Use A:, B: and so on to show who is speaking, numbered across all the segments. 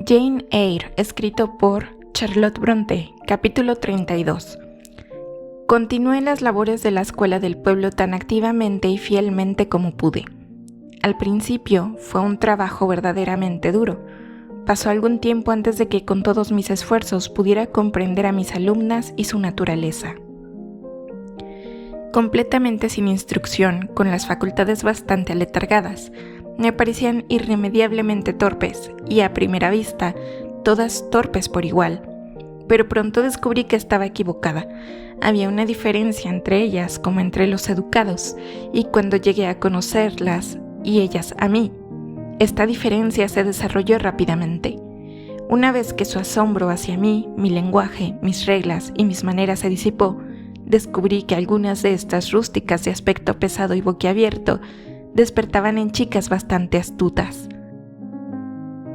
A: Jane Eyre, escrito por Charlotte Brontë, capítulo 32. Continué las labores de la escuela del pueblo tan activamente y fielmente como pude. Al principio fue un trabajo verdaderamente duro. Pasó algún tiempo antes de que con todos mis esfuerzos pudiera comprender a mis alumnas y su naturaleza. Completamente sin instrucción, con las facultades bastante aletargadas, me parecían irremediablemente torpes y a primera vista, todas torpes por igual. Pero pronto descubrí que estaba equivocada. Había una diferencia entre ellas como entre los educados, y cuando llegué a conocerlas, y ellas a mí, esta diferencia se desarrolló rápidamente. Una vez que su asombro hacia mí, mi lenguaje, mis reglas y mis maneras se disipó, descubrí que algunas de estas rústicas de aspecto pesado y boquiabierto despertaban en chicas bastante astutas.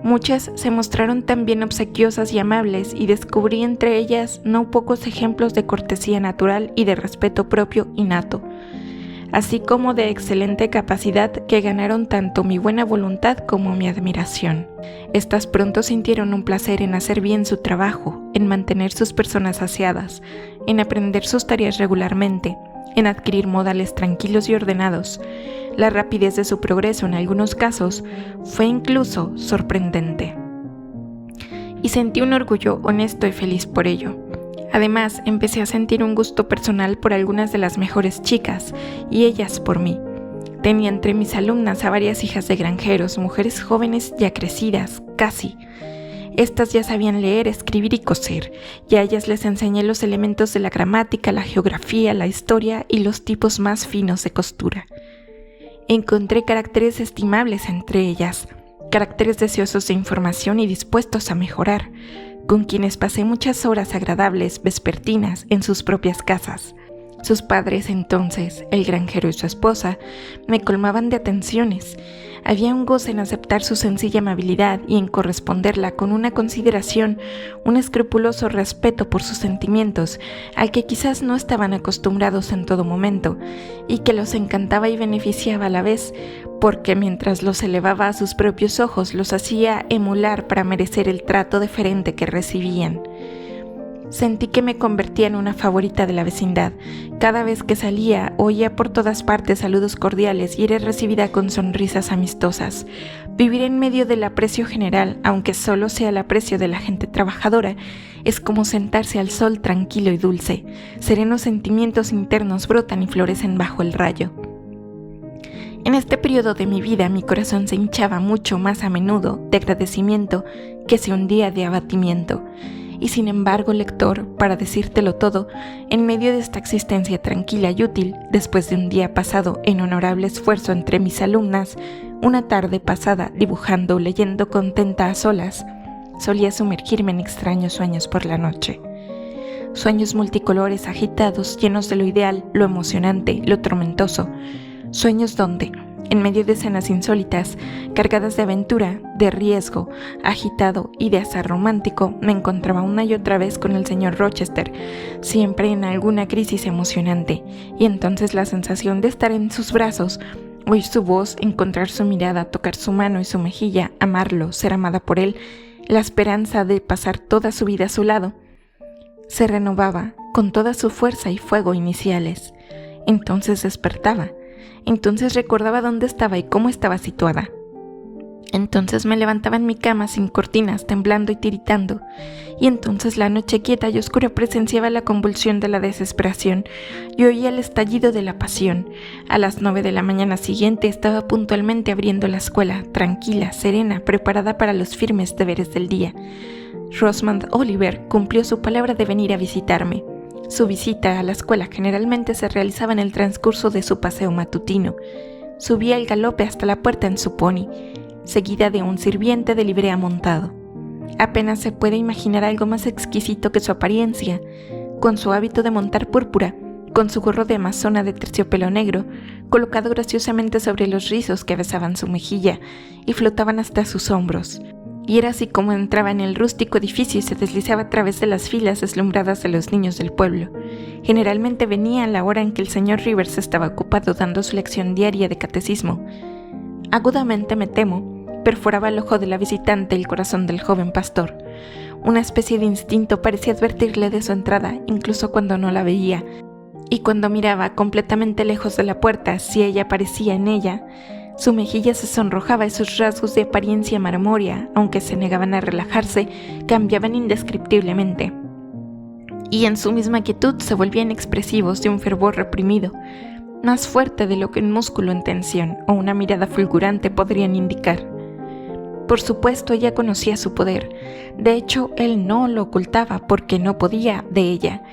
A: Muchas se mostraron también obsequiosas y amables y descubrí entre ellas no pocos ejemplos de cortesía natural y de respeto propio innato, así como de excelente capacidad que ganaron tanto mi buena voluntad como mi admiración. Estas pronto sintieron un placer en hacer bien su trabajo, en mantener sus personas aseadas, en aprender sus tareas regularmente, en adquirir modales tranquilos y ordenados. La rapidez de su progreso en algunos casos fue incluso sorprendente. Y sentí un orgullo honesto y feliz por ello. Además, empecé a sentir un gusto personal por algunas de las mejores chicas, y ellas por mí. Tenía entre mis alumnas a varias hijas de granjeros, mujeres jóvenes ya crecidas, casi. Estas ya sabían leer, escribir y coser, y a ellas les enseñé los elementos de la gramática, la geografía, la historia y los tipos más finos de costura. Encontré caracteres estimables entre ellas, caracteres deseosos de información y dispuestos a mejorar, con quienes pasé muchas horas agradables vespertinas en sus propias casas. Sus padres entonces, el granjero y su esposa, me colmaban de atenciones. Había un goce en aceptar su sencilla amabilidad y en corresponderla con una consideración, un escrupuloso respeto por sus sentimientos, al que quizás no estaban acostumbrados en todo momento, y que los encantaba y beneficiaba a la vez, porque mientras los elevaba a sus propios ojos, los hacía emular para merecer el trato deferente que recibían. Sentí que me convertía en una favorita de la vecindad. Cada vez que salía, oía por todas partes saludos cordiales y era recibida con sonrisas amistosas. Vivir en medio del aprecio general, aunque solo sea el aprecio de la gente trabajadora, es como sentarse al sol tranquilo y dulce. Serenos sentimientos internos brotan y florecen bajo el rayo. En este periodo de mi vida, mi corazón se hinchaba mucho más a menudo de agradecimiento que se hundía de abatimiento. Y sin embargo, lector, para decírtelo todo, en medio de esta existencia tranquila y útil, después de un día pasado en honorable esfuerzo entre mis alumnas, una tarde pasada dibujando o leyendo contenta a solas, solía sumergirme en extraños sueños por la noche. Sueños multicolores, agitados, llenos de lo ideal, lo emocionante, lo tormentoso. Sueños donde, en medio de escenas insólitas, cargadas de aventura, de riesgo, agitado y de azar romántico, me encontraba una y otra vez con el señor Rochester, siempre en alguna crisis emocionante, y entonces la sensación de estar en sus brazos, oír su voz, encontrar su mirada, tocar su mano y su mejilla, amarlo, ser amada por él, la esperanza de pasar toda su vida a su lado, se renovaba con toda su fuerza y fuego iniciales. Entonces despertaba. Entonces recordaba dónde estaba y cómo estaba situada. Entonces me levantaba en mi cama sin cortinas, temblando y tiritando. Y entonces la noche quieta y oscura presenciaba la convulsión de la desesperación y oía el estallido de la pasión. A las 9 de la mañana siguiente estaba puntualmente abriendo la escuela, tranquila, serena, preparada para los firmes deberes del día. Rosamond Oliver cumplió su palabra de venir a visitarme. Su visita a la escuela generalmente se realizaba en el transcurso de su paseo matutino. Subía el galope hasta la puerta en su pony, seguida de un sirviente de librea montado. Apenas se puede imaginar algo más exquisito que su apariencia, con su hábito de montar púrpura, con su gorro de amazona de terciopelo negro, colocado graciosamente sobre los rizos que besaban su mejilla y flotaban hasta sus hombros. Y era así como entraba en el rústico edificio y se deslizaba a través de las filas deslumbradas de los niños del pueblo. Generalmente venía a la hora en que el señor Rivers estaba ocupado dando su lección diaria de catecismo. Agudamente me temo, perforaba el ojo de la visitante el corazón del joven pastor. Una especie de instinto parecía advertirle de su entrada, incluso cuando no la veía, y cuando miraba completamente lejos de la puerta, si ella aparecía en ella, su mejilla se sonrojaba y sus rasgos de apariencia marmórea, aunque se negaban a relajarse, cambiaban indescriptiblemente. Y en su misma quietud se volvían expresivos de un fervor reprimido, más fuerte de lo que un músculo en tensión o una mirada fulgurante podrían indicar. Por supuesto, ella conocía su poder. De hecho, él no lo ocultaba porque no podía de ella.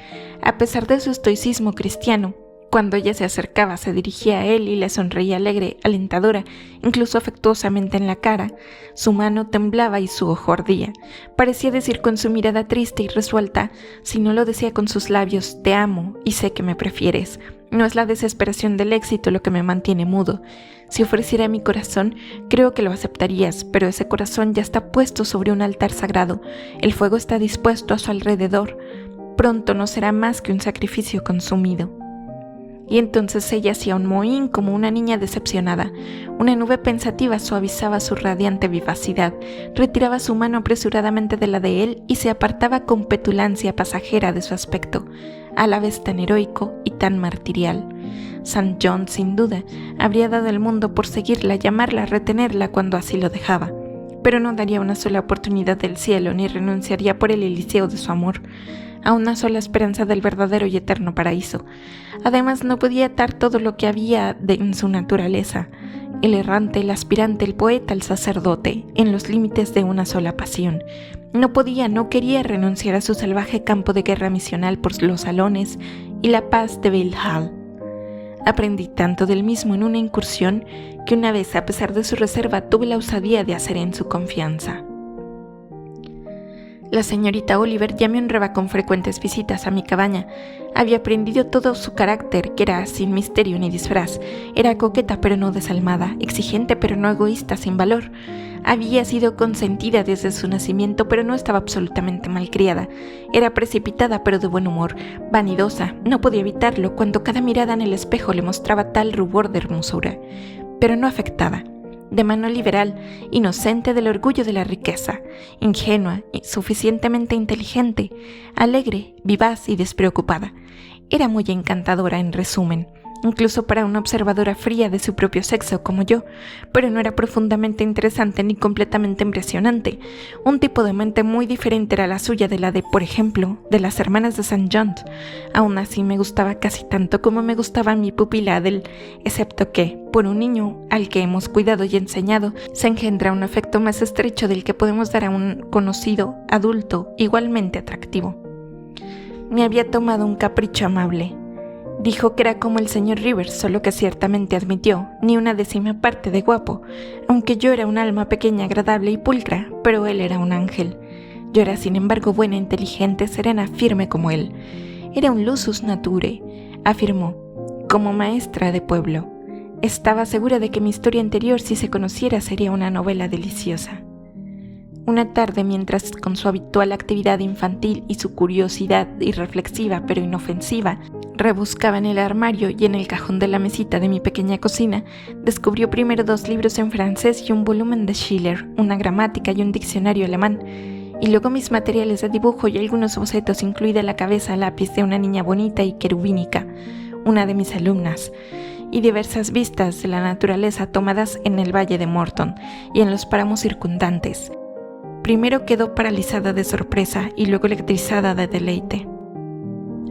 A: A pesar de su estoicismo cristiano, cuando ella se acercaba, se dirigía a él y le sonreía alegre, alentadora, incluso afectuosamente en la cara. Su mano temblaba y su ojo ardía. Parecía decir con su mirada triste y resuelta, si no lo decía con sus labios: te amo y sé que me prefieres. No es la desesperación del éxito lo que me mantiene mudo. Si ofreciera mi corazón, creo que lo aceptarías, pero ese corazón ya está puesto sobre un altar sagrado. El fuego está dispuesto a su alrededor. Pronto no será más que un sacrificio consumido. Y entonces ella hacía un mohín como una niña decepcionada. Una nube pensativa suavizaba su radiante vivacidad, retiraba su mano apresuradamente de la de él y se apartaba con petulancia pasajera de su aspecto, a la vez tan heroico y tan martirial. St. John, sin duda, habría dado el mundo por seguirla, llamarla, retenerla cuando así lo dejaba, pero no daría una sola oportunidad del cielo ni renunciaría por el eliseo de su amor a una sola esperanza del verdadero y eterno paraíso. Además, no podía atar todo lo que había en su naturaleza, el errante, el aspirante, el poeta, el sacerdote, en los límites de una sola pasión. No podía, no quería renunciar a su salvaje campo de guerra misional por los salones y la paz de Valhalla. Aprendí tanto del mismo en una incursión que una vez, a pesar de su reserva, tuve la osadía de hacer en su confianza. La señorita Oliver ya me honraba con frecuentes visitas a mi cabaña. Había aprendido todo su carácter, que era sin misterio ni disfraz. Era coqueta pero no desalmada, exigente pero no egoísta, sin valor. Había sido consentida desde su nacimiento, pero no estaba absolutamente malcriada. Era precipitada pero de buen humor, vanidosa, no podía evitarlo cuando cada mirada en el espejo le mostraba tal rubor de hermosura, pero no afectada. De mano liberal, inocente del orgullo de la riqueza, ingenua y suficientemente inteligente, alegre, vivaz y despreocupada. Era muy encantadora, en resumen, incluso para una observadora fría de su propio sexo como yo, pero no era profundamente interesante ni completamente impresionante. Un tipo de mente muy diferente era la suya de la de, por ejemplo, de las hermanas de St. John. Aún así me gustaba casi tanto como me gustaba mi pupila Adele, excepto que, por un niño al que hemos cuidado y enseñado, se engendra un afecto más estrecho del que podemos dar a un conocido adulto igualmente atractivo. Me había tomado un capricho amable. Dijo que era como el señor Rivers, solo que ciertamente admitió ni una décima parte de guapo, aunque yo era un alma pequeña, agradable y pulcra, pero él era un ángel. Yo era sin embargo buena, inteligente, serena, firme como él. Era un lusus naturae, afirmó, como maestra de pueblo. Estaba segura de que mi historia anterior, si se conociera, sería una novela deliciosa. Una tarde, mientras con su habitual actividad infantil y su curiosidad irreflexiva pero inofensiva, rebuscaba en el armario y en el cajón de la mesita de mi pequeña cocina, descubrió primero 2 libros en francés y un volumen de Schiller, una gramática y un diccionario alemán, y luego mis materiales de dibujo y algunos bocetos, incluida la cabeza a lápiz de una niña bonita y querubínica, una de mis alumnas, y diversas vistas de la naturaleza tomadas en el valle de Morton y en los páramos circundantes. Primero quedó paralizada de sorpresa y luego electrizada de deleite.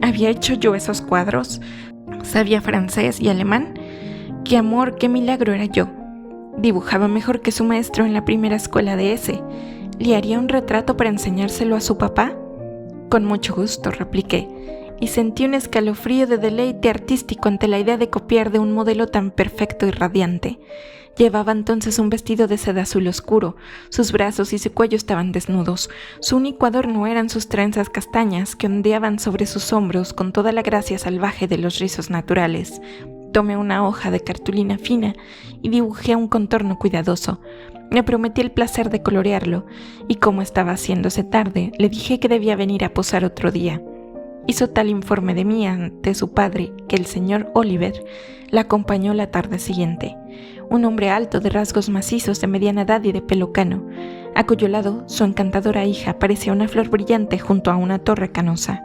A: ¿Había hecho yo esos cuadros? ¿Sabía francés y alemán? ¡Qué amor, qué milagro era yo! Dibujaba mejor que su maestro en la primera escuela de S. ¿Le haría un retrato para enseñárselo a su papá? Con mucho gusto, repliqué, y sentí un escalofrío de deleite artístico ante la idea de copiar de un modelo tan perfecto y radiante. Llevaba entonces un vestido de seda azul oscuro, sus brazos y su cuello estaban desnudos, su único adorno eran sus trenzas castañas que ondeaban sobre sus hombros con toda la gracia salvaje de los rizos naturales. Tomé una hoja de cartulina fina y dibujé un contorno cuidadoso. Me prometí el placer de colorearlo, y como estaba haciéndose tarde, le dije que debía venir a posar otro día. Hizo tal informe de mí ante su padre que el señor Oliver la acompañó la tarde siguiente. un hombre alto de rasgos macizos de mediana edad y de pelo cano, a cuyo lado su encantadora hija parecía una flor brillante junto a una torre canosa.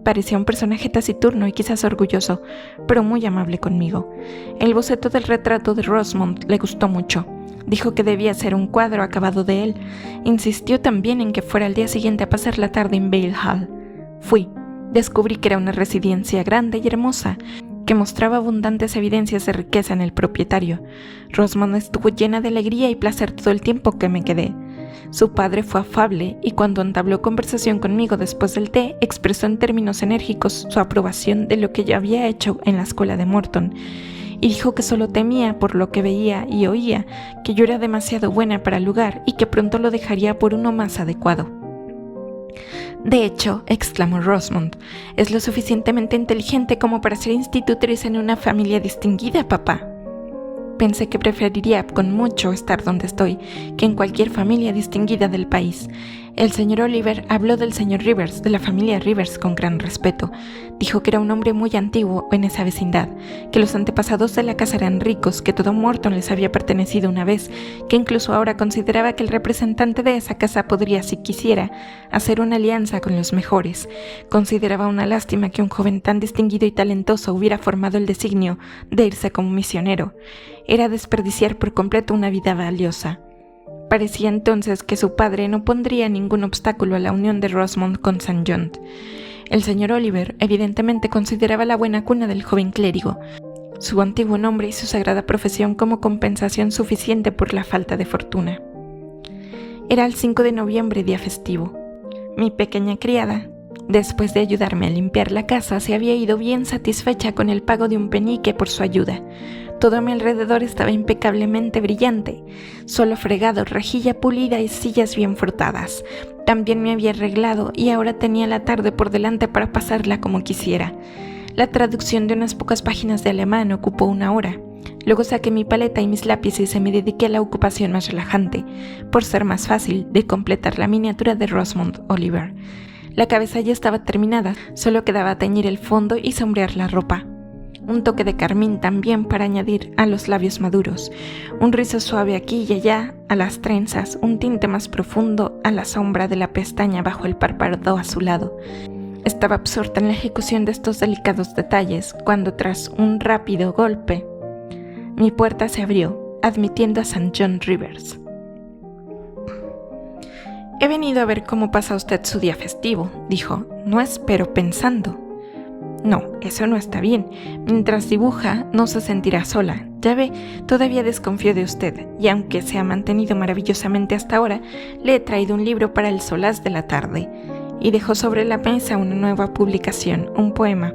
A: Parecía un personaje taciturno y quizás orgulloso, pero muy amable conmigo. El boceto del retrato de Rosamond le gustó mucho. Dijo que debía ser un cuadro acabado de él. Insistió también en que fuera al día siguiente a pasar la tarde en Vale Hall. Fui. Descubrí que era una residencia grande y hermosa, que mostraba abundantes evidencias de riqueza en el propietario. Rosamond estuvo llena de alegría y placer todo el tiempo que me quedé. Su padre fue afable y cuando entabló conversación conmigo después del té, expresó en términos enérgicos su aprobación de lo que yo había hecho en la escuela de Morton, y dijo que solo temía por lo que veía y oía, que yo era demasiado buena para el lugar y que pronto lo dejaría por uno más adecuado. «De hecho», exclamó Rosamond, «es lo suficientemente inteligente como para ser institutriz en una familia distinguida, papá». Pensé que preferiría con mucho estar donde estoy que en cualquier familia distinguida del país. El señor Oliver habló del señor Rivers, de la familia Rivers, con gran respeto. Dijo que era un hombre muy antiguo en esa vecindad, que los antepasados de la casa eran ricos, que todo Morton les había pertenecido una vez, que incluso ahora consideraba que el representante de esa casa podría, si quisiera, hacer una alianza con los mejores. Consideraba una lástima que un joven tan distinguido y talentoso hubiera formado el designio de irse como misionero. Era desperdiciar por completo una vida valiosa. Parecía entonces que su padre no pondría ningún obstáculo a la unión de Rosamond con St. John. El señor Oliver evidentemente consideraba la buena cuna del joven clérigo, su antiguo nombre y su sagrada profesión como compensación suficiente por la falta de fortuna. Era el 5 de noviembre, día festivo. Mi pequeña criada, después de ayudarme a limpiar la casa, se había ido bien satisfecha con el pago de un penique por su ayuda. Todo a mi alrededor estaba impecablemente brillante, suelo fregado, rejilla pulida y sillas bien frotadas. También me había arreglado y ahora tenía la tarde por delante para pasarla como quisiera. La traducción de unas pocas páginas de alemán ocupó 1 hora. Luego saqué mi paleta y mis lápices y me dediqué a la ocupación más relajante, por ser más fácil, de completar la miniatura de Rosamond Oliver. La cabeza ya estaba terminada, solo quedaba teñir el fondo y sombrear la ropa. Un toque de carmín también para añadir a los labios maduros, un rizo suave aquí y allá a las trenzas, un tinte más profundo a la sombra de la pestaña bajo el párpado azulado. Estaba absorta en la ejecución de estos delicados detalles cuando, tras un rápido golpe, mi puerta se abrió, admitiendo a St. John Rivers. «He venido a ver cómo pasa usted su día festivo», dijo. «No espero pensando». «No, eso no está bien. Mientras dibuja, no se sentirá sola. Ya ve, todavía desconfío de usted, y aunque se ha mantenido maravillosamente hasta ahora, le he traído un libro para el solaz de la tarde». Y dejó sobre la mesa una nueva publicación, un poema.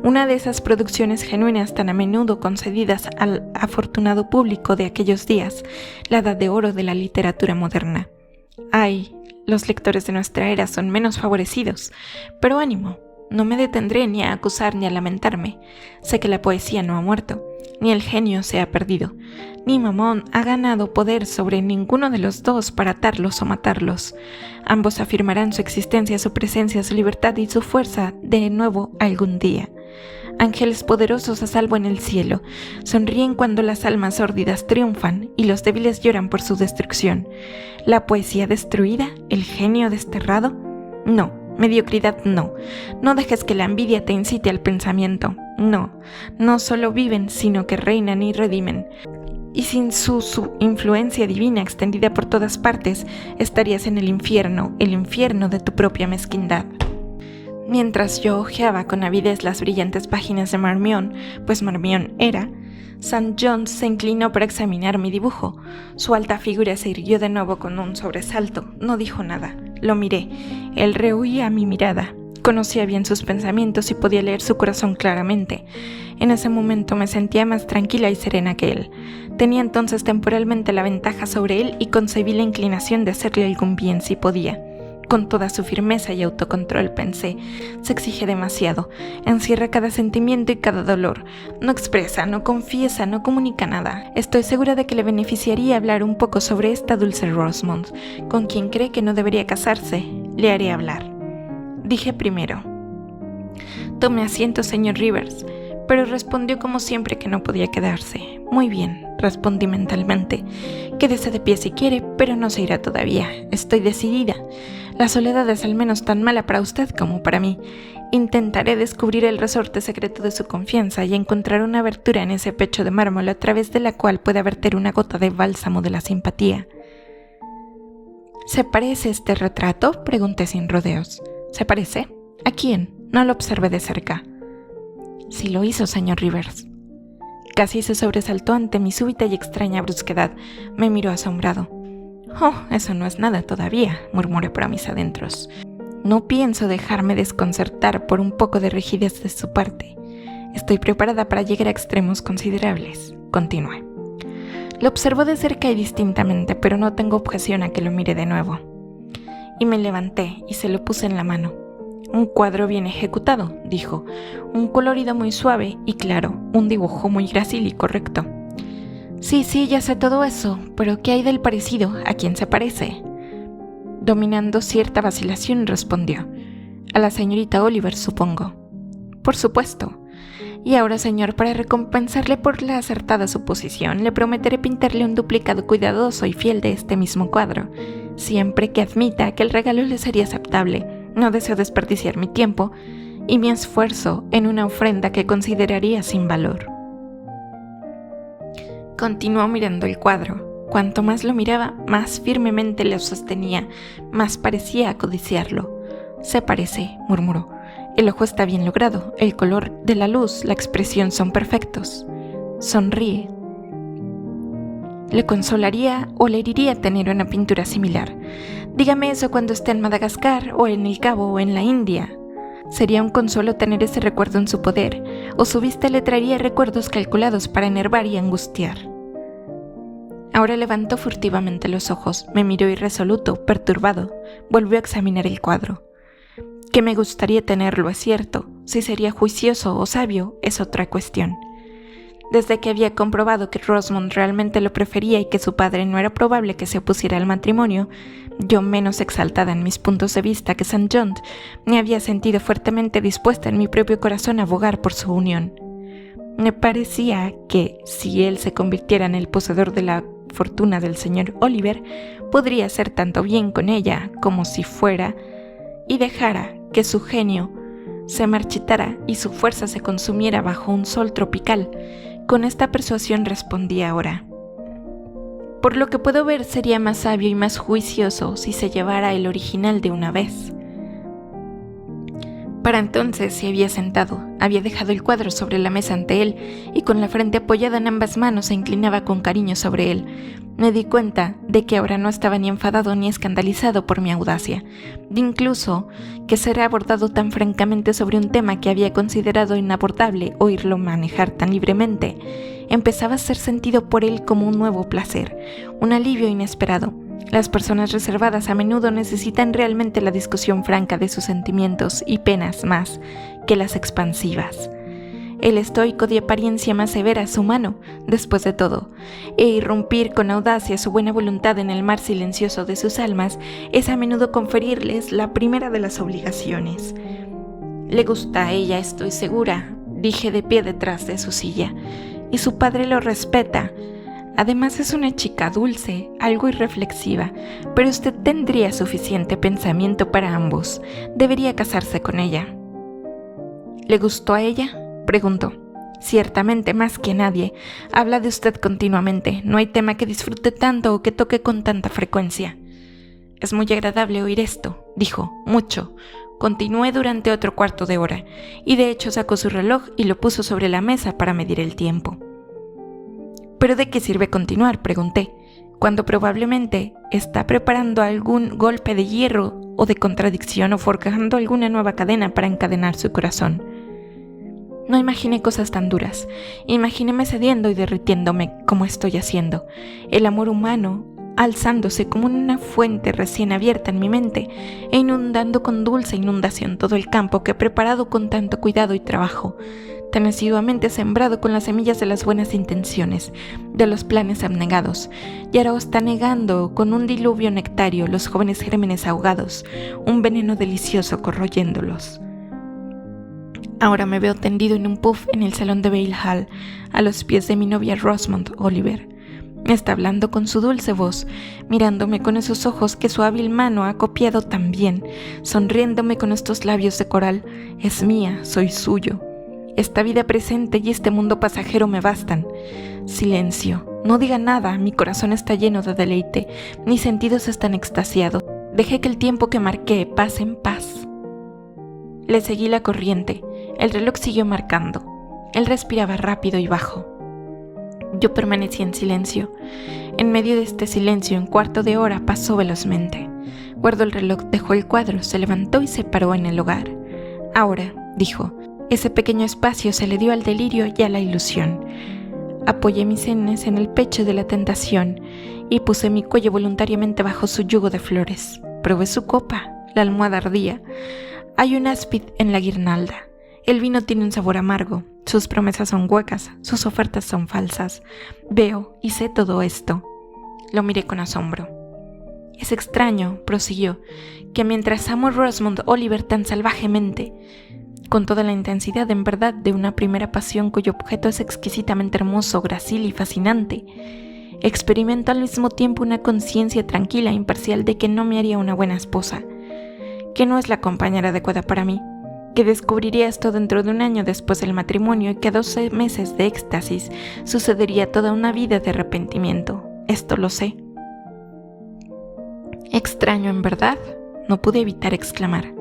A: Una de esas producciones genuinas tan a menudo concedidas al afortunado público de aquellos días, la edad de oro de la literatura moderna. Ay, los lectores de nuestra era son menos favorecidos, pero ánimo. No me detendré ni a acusar ni a lamentarme. Sé que la poesía no ha muerto, ni el genio se ha perdido, ni Mamón ha ganado poder sobre ninguno de los dos para atarlos o matarlos. Ambos afirmarán su existencia, su presencia, su libertad y su fuerza de nuevo algún día. Ángeles poderosos a salvo en el cielo, sonríen cuando las almas sórdidas triunfan y los débiles lloran por su destrucción. ¿La poesía destruida? ¿El genio desterrado? No. Mediocridad no. No dejes que la envidia te incite al pensamiento. No, no solo viven, sino que reinan y redimen. Y sin su influencia divina extendida por todas partes, estarías en el infierno de tu propia mezquindad. Mientras yo hojeaba con avidez las brillantes páginas de Marmion, pues Marmion era, St. John se inclinó para examinar mi dibujo. Su alta figura se irguió de nuevo con un sobresalto. No dijo nada. Lo miré. Él rehuía mi mirada. Conocía bien sus pensamientos y podía leer su corazón claramente. En ese momento me sentía más tranquila y serena que él. Tenía entonces temporalmente la ventaja sobre él y concebí la inclinación de hacerle algún bien si podía. Con toda su firmeza y autocontrol pensé, se exige demasiado, encierra cada sentimiento y cada dolor, no expresa, no confiesa, no comunica nada. Estoy segura de que le beneficiaría hablar un poco sobre esta dulce Rosamond, con quien cree que no debería casarse. Le haré hablar. Dije primero: «Tome asiento, señor Rivers, pero respondió como siempre que no podía quedarse. Muy bien, respondí mentalmente. Quédese de pie si quiere, pero no se irá todavía. Estoy decidida. La soledad es al menos tan mala para usted como para mí. Intentaré descubrir el resorte secreto de su confianza y encontrar una abertura en ese pecho de mármol a través de la cual pueda verter una gota de bálsamo de la simpatía. ¿Se parece este retrato?, pregunté sin rodeos. ¿Se parece? ¿A quién? No lo observé de cerca. Sí lo hizo, señor Rivers. Casi se sobresaltó ante mi súbita y extraña brusquedad. Me miró asombrado. «Oh, eso no es nada todavía», murmuré para mis adentros. No pienso dejarme desconcertar por un poco de rigidez de su parte. Estoy preparada para llegar a extremos considerables. Continué. Lo observo de cerca y distintamente, pero no tengo objeción a que lo mire de nuevo. Y me levanté y se lo puse en la mano. «Un cuadro bien ejecutado», dijo. «Un colorido muy suave y claro, un dibujo muy grácil y correcto». Sí, ya sé todo eso, pero ¿qué hay del parecido? ¿A quién se parece? Dominando cierta vacilación, respondió. A la señorita Oliver, supongo. Por supuesto. Y ahora, señor, para recompensarle por la acertada suposición, le prometeré pintarle un duplicado cuidadoso y fiel de este mismo cuadro, siempre que admita que el regalo le sería aceptable. No deseo desperdiciar mi tiempo y mi esfuerzo en una ofrenda que consideraría sin valor. Continuó mirando el cuadro. Cuanto más lo miraba, más firmemente lo sostenía, más parecía codiciarlo. «Se parece», murmuró. «El ojo está bien logrado, el color de la luz, la expresión son perfectos». Sonríe. Le consolaría o le heriría tener una pintura similar. Dígame eso cuando esté en Madagascar, o en el Cabo, o en la India. Sería un consuelo tener ese recuerdo en su poder, o su vista le traería recuerdos calculados para enervar y angustiar. Ahora levantó furtivamente los ojos, me miró irresoluto, perturbado, volvió a examinar el cuadro. Que me gustaría tenerlo, es cierto. Si sería juicioso o sabio, es otra cuestión. Desde que había comprobado que Rosamond realmente lo prefería y que su padre no era probable que se opusiera al matrimonio, yo menos exaltada en mis puntos de vista que St. John, me había sentido fuertemente dispuesta en mi propio corazón a abogar por su unión. Me parecía que, si él se convirtiera en el poseedor de la fortuna del señor Oliver, podría hacer tanto bien con ella como si fuera y dejara que su genio se marchitara y su fuerza se consumiera bajo un sol tropical. Con esta persuasión respondí ahora. Por lo que puedo ver, sería más sabio y más juicioso si se llevara el original de una vez. Para entonces se había sentado, había dejado el cuadro sobre la mesa ante él y con la frente apoyada en ambas manos se inclinaba con cariño sobre él. Me di cuenta de que ahora no estaba ni enfadado ni escandalizado por mi audacia, de incluso que ser abordado tan francamente sobre un tema que había considerado inabordable, oírlo manejar tan libremente, empezaba a ser sentido por él como un nuevo placer, un alivio inesperado. Las personas reservadas a menudo necesitan realmente la discusión franca de sus sentimientos y penas más que las expansivas. El estoico de apariencia más severa es humano, después de todo, e irrumpir con audacia su buena voluntad en el mar silencioso de sus almas es a menudo conferirles la primera de las obligaciones. Le gusta a ella, estoy segura, dije de pie detrás de su silla, y su padre lo respeta. Además es una chica dulce, algo irreflexiva, pero usted tendría suficiente pensamiento para ambos. Debería casarse con ella. ¿Le gustó a ella?, preguntó. Ciertamente, más que nadie. Habla de usted continuamente. No hay tema que disfrute tanto o que toque con tanta frecuencia. Es muy agradable oír esto, dijo, mucho. Continué durante otro cuarto de hora, y de hecho sacó su reloj y lo puso sobre la mesa para medir el tiempo. ¿Pero de qué sirve continuar?, pregunté, cuando probablemente está preparando algún golpe de hierro o de contradicción o forjando alguna nueva cadena para encadenar su corazón. No imaginé cosas tan duras. Imagínéme cediendo y derritiéndome como estoy haciendo. El amor humano alzándose como una fuente recién abierta en mi mente e inundando con dulce inundación todo el campo que he preparado con tanto cuidado y trabajo, tan asiduamente sembrado con las semillas de las buenas intenciones, de los planes abnegados, y ahora está negando con un diluvio nectario los jóvenes gérmenes ahogados, un veneno delicioso corroyéndolos. Ahora me veo tendido en un puff en el salón de Vale Hall, a los pies de mi novia Rosamond Oliver. Está hablando con su dulce voz, mirándome con esos ojos que su hábil mano ha copiado tan bien, sonriéndome con estos labios de coral. Es mía, soy suyo. Esta vida presente y este mundo pasajero me bastan. Silencio, no diga nada, mi corazón está lleno de deleite, mis sentidos están extasiados. Dejé que el tiempo que marqué pase en paz. Le seguí la corriente, el reloj siguió marcando. Él respiraba rápido y bajo. Yo permanecí en silencio. En medio de este silencio, un cuarto de hora pasó velozmente. Guardó el reloj, dejó el cuadro, se levantó y se paró en el hogar. Ahora, dijo, ese pequeño espacio se le dio al delirio y a la ilusión. Apoyé mis sienes en el pecho de la tentación y puse mi cuello voluntariamente bajo su yugo de flores. Probé su copa, la almohada ardía. Hay un áspid en la guirnalda. El vino tiene un sabor amargo, sus promesas son huecas, sus ofertas son falsas. Veo y sé todo esto. Lo miré con asombro. Es extraño, prosiguió, que mientras amo a Rosamond Oliver tan salvajemente, con toda la intensidad en verdad de una primera pasión cuyo objeto es exquisitamente hermoso, gracil y fascinante, experimento al mismo tiempo una conciencia tranquila e imparcial de que no me haría una buena esposa, que no es la compañera adecuada para mí, que descubriría esto dentro de un año después del matrimonio y que a 12 meses de éxtasis sucedería toda una vida de arrepentimiento. Esto lo sé. Extraño, en verdad, no pude evitar exclamar.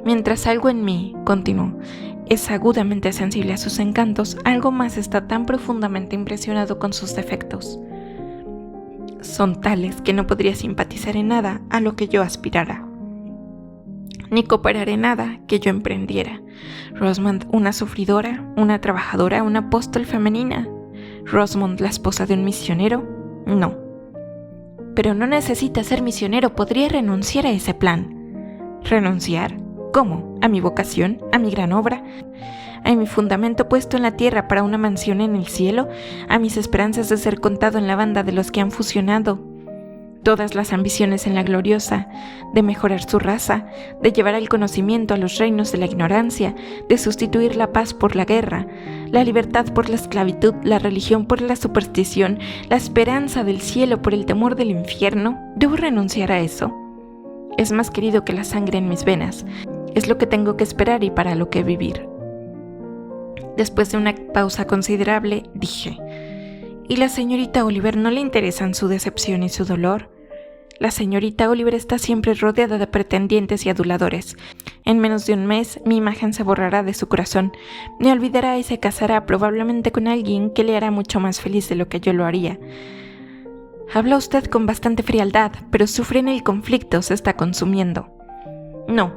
A: Mientras algo en mí, continuó, es agudamente sensible a sus encantos, algo más está tan profundamente impresionado con sus defectos. Son tales que no podría simpatizar en nada a lo que yo aspirara, ni cooperar en nada que yo emprendiera. Rosamond, una sufridora, una trabajadora, una apóstol femenina. Rosamond, la esposa de un misionero, no. Pero no necesita ser misionero, podría renunciar a ese plan. ¿Renunciar? ¿Cómo? ¿A mi vocación? ¿A mi gran obra? ¿A mi fundamento puesto en la tierra para una mansión en el cielo? ¿A mis esperanzas de ser contado en la banda de los que han fusionado todas las ambiciones en la gloriosa, de mejorar su raza, de llevar el conocimiento a los reinos de la ignorancia, de sustituir la paz por la guerra, la libertad por la esclavitud, la religión por la superstición, la esperanza del cielo por el temor del infierno? ¿Debo renunciar a eso? Es más querido que la sangre en mis venas. Es lo que tengo que esperar y para lo que vivir. Después de una pausa considerable, dije, ¿y la señorita Oliver no le interesan su decepción y su dolor? La señorita Oliver está siempre rodeada de pretendientes y aduladores. En menos de un mes, mi imagen se borrará de su corazón, me olvidará y se casará probablemente con alguien que le hará mucho más feliz de lo que yo lo haría. Habla usted con bastante frialdad, pero sufre en el conflicto, se está consumiendo. No,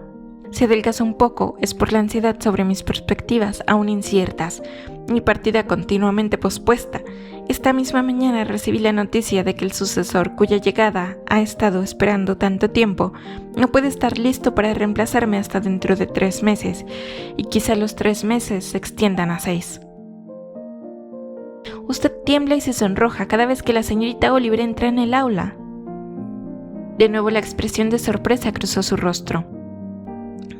A: si adelgaza un poco es por la ansiedad sobre mis perspectivas aún inciertas, mi partida continuamente pospuesta. Esta misma mañana recibí la noticia de que el sucesor cuya llegada ha estado esperando tanto tiempo no puede estar listo para reemplazarme hasta dentro de 3 meses, y quizá los 3 meses se extiendan a 6. Usted tiembla y se sonroja cada vez que la señorita Oliver entra en el aula. De nuevo la expresión de sorpresa cruzó su rostro.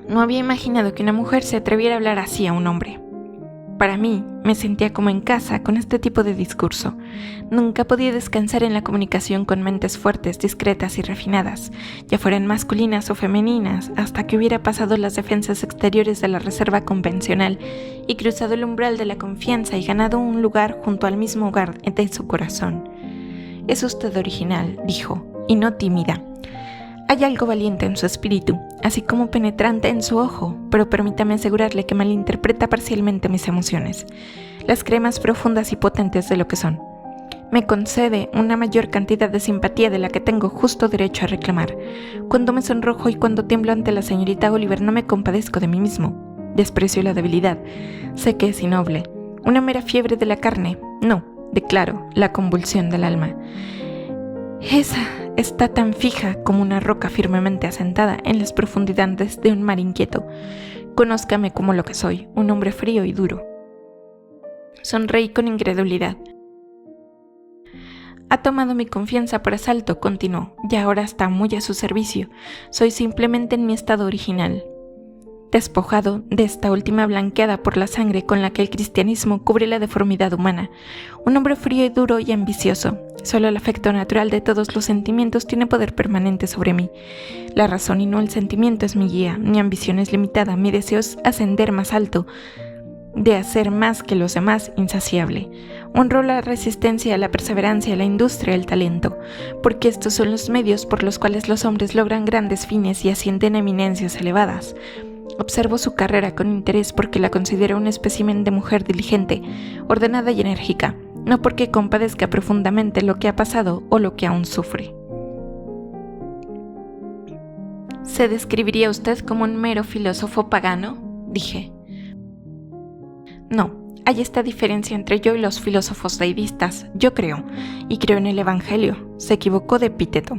A: No había imaginado que una mujer se atreviera a hablar así a un hombre. Para mí, me sentía como en casa con este tipo de discurso. Nunca podía descansar en la comunicación con mentes fuertes, discretas y refinadas, ya fueran masculinas o femeninas, hasta que hubiera pasado las defensas exteriores de la reserva convencional y cruzado el umbral de la confianza y ganado un lugar junto al mismo hogar de su corazón. Es usted original, dijo, y no tímida. Hay algo valiente en su espíritu, así como penetrante en su ojo, pero permítame asegurarle que malinterpreta parcialmente mis emociones, las cree más profundas y potentes de lo que son. Me concede una mayor cantidad de simpatía de la que tengo justo derecho a reclamar. Cuando me sonrojo y cuando tiemblo ante la señorita Oliver no me compadezco de mí mismo. Desprecio la debilidad. Sé que es innoble. Una mera fiebre de la carne. No, declaro, la convulsión del alma. Esa está tan fija como una roca firmemente asentada en las profundidades de un mar inquieto. Conózcame como lo que soy, un hombre frío y duro. Sonreí con incredulidad. Ha tomado mi confianza por asalto, continuó, y ahora está muy a su servicio. Soy simplemente en mi estado original. despojado de esta última blanqueada por la sangre con la que el cristianismo cubre la deformidad humana. Un hombre frío y duro y ambicioso. Solo el afecto natural de todos los sentimientos tiene poder permanente sobre mí. La razón y no el sentimiento es mi guía. Mi ambición es limitada, mi deseo es ascender más alto, de hacer más que los demás, insaciable. Honro la resistencia, la perseverancia, la industria, el talento, porque estos son los medios por los cuales los hombres logran grandes fines y ascienden a eminencias elevadas. Observo su carrera con interés porque la considero un espécimen de mujer diligente, ordenada y enérgica, no porque compadezca profundamente lo que ha pasado o lo que aún sufre. ¿Se describiría usted como un mero filósofo pagano?, dije. No, hay esta diferencia entre yo y los filósofos deidistas. Yo creo, y creo en el Evangelio. Se equivocó de epíteto.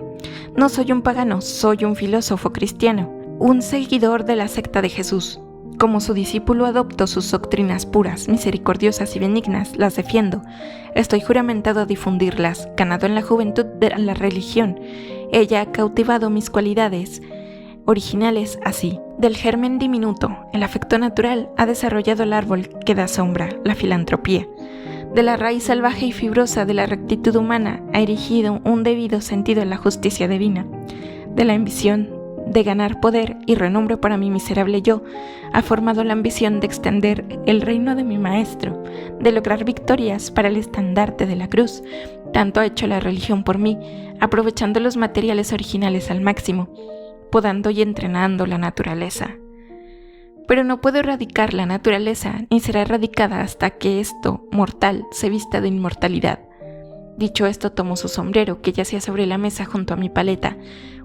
A: No soy un pagano, soy un filósofo cristiano, un seguidor de la secta de Jesús. Como su discípulo adopto sus doctrinas puras, misericordiosas y benignas, las defiendo. Estoy juramentado a difundirlas, ganado en la juventud de la religión. Ella ha cautivado mis cualidades originales así. Del germen diminuto, el afecto natural ha desarrollado el árbol que da sombra, la filantropía. De la raíz salvaje y fibrosa de la rectitud humana ha erigido un debido sentido en la justicia divina. De la ambición de ganar poder y renombre para mi miserable yo, ha formado la ambición de extender el reino de mi maestro, de lograr victorias para el estandarte de la cruz. Tanto ha hecho la religión por mí, aprovechando los materiales originales al máximo, podando y entrenando la naturaleza. Pero no puedo erradicar la naturaleza, ni será erradicada hasta que esto, mortal, se vista de inmortalidad. Dicho esto, tomó su sombrero, que yacía sobre la mesa junto a mi paleta.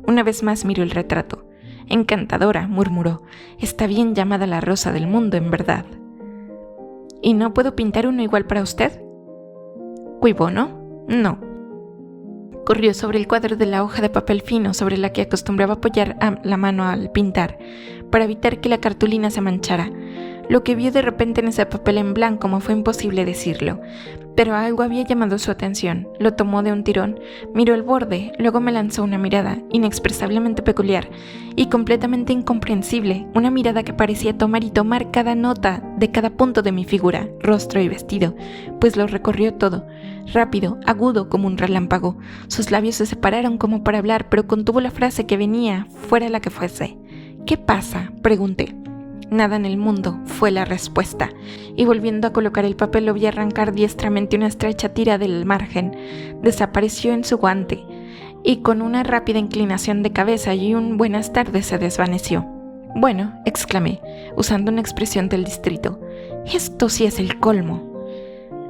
A: Una vez más miró el retrato. Encantadora, murmuró. Está bien llamada la rosa del mundo, en verdad. ¿Y no puedo pintar uno igual para usted? ¿Cui bono? No. Corrió sobre el cuadro de la hoja de papel fino sobre la que acostumbraba apoyar la mano al pintar, para evitar que la cartulina se manchara. Lo que vio de repente en ese papel en blanco me fue imposible decirlo, pero algo había llamado su atención. Lo tomó de un tirón, miró el borde, luego me lanzó una mirada inexpresablemente peculiar y completamente incomprensible, una mirada que parecía tomar y tomar cada nota de cada punto de mi figura, rostro y vestido, pues lo recorrió todo, rápido, agudo como un relámpago. Sus labios se separaron como para hablar, pero contuvo la frase que venía, fuera la que fuese. ¿Qué pasa?, pregunté. Nada en el mundo, fue la respuesta, y volviendo a colocar el papel lo vi arrancar diestramente una estrecha tira del margen. Desapareció en su guante, y con una rápida inclinación de cabeza y un buenas tardes se desvaneció. Bueno, exclamé, usando una expresión del distrito, esto sí es el colmo.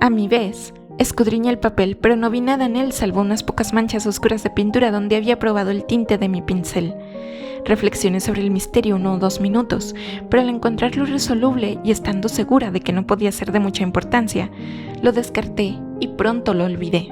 A: A mi vez, escudriñé el papel, pero no vi nada en él salvo unas pocas manchas oscuras de pintura donde había probado el tinte de mi pincel. Reflexioné sobre el misterio 1 o 2 minutos, pero al encontrarlo irresoluble y estando segura de que no podía ser de mucha importancia, lo descarté y pronto lo olvidé.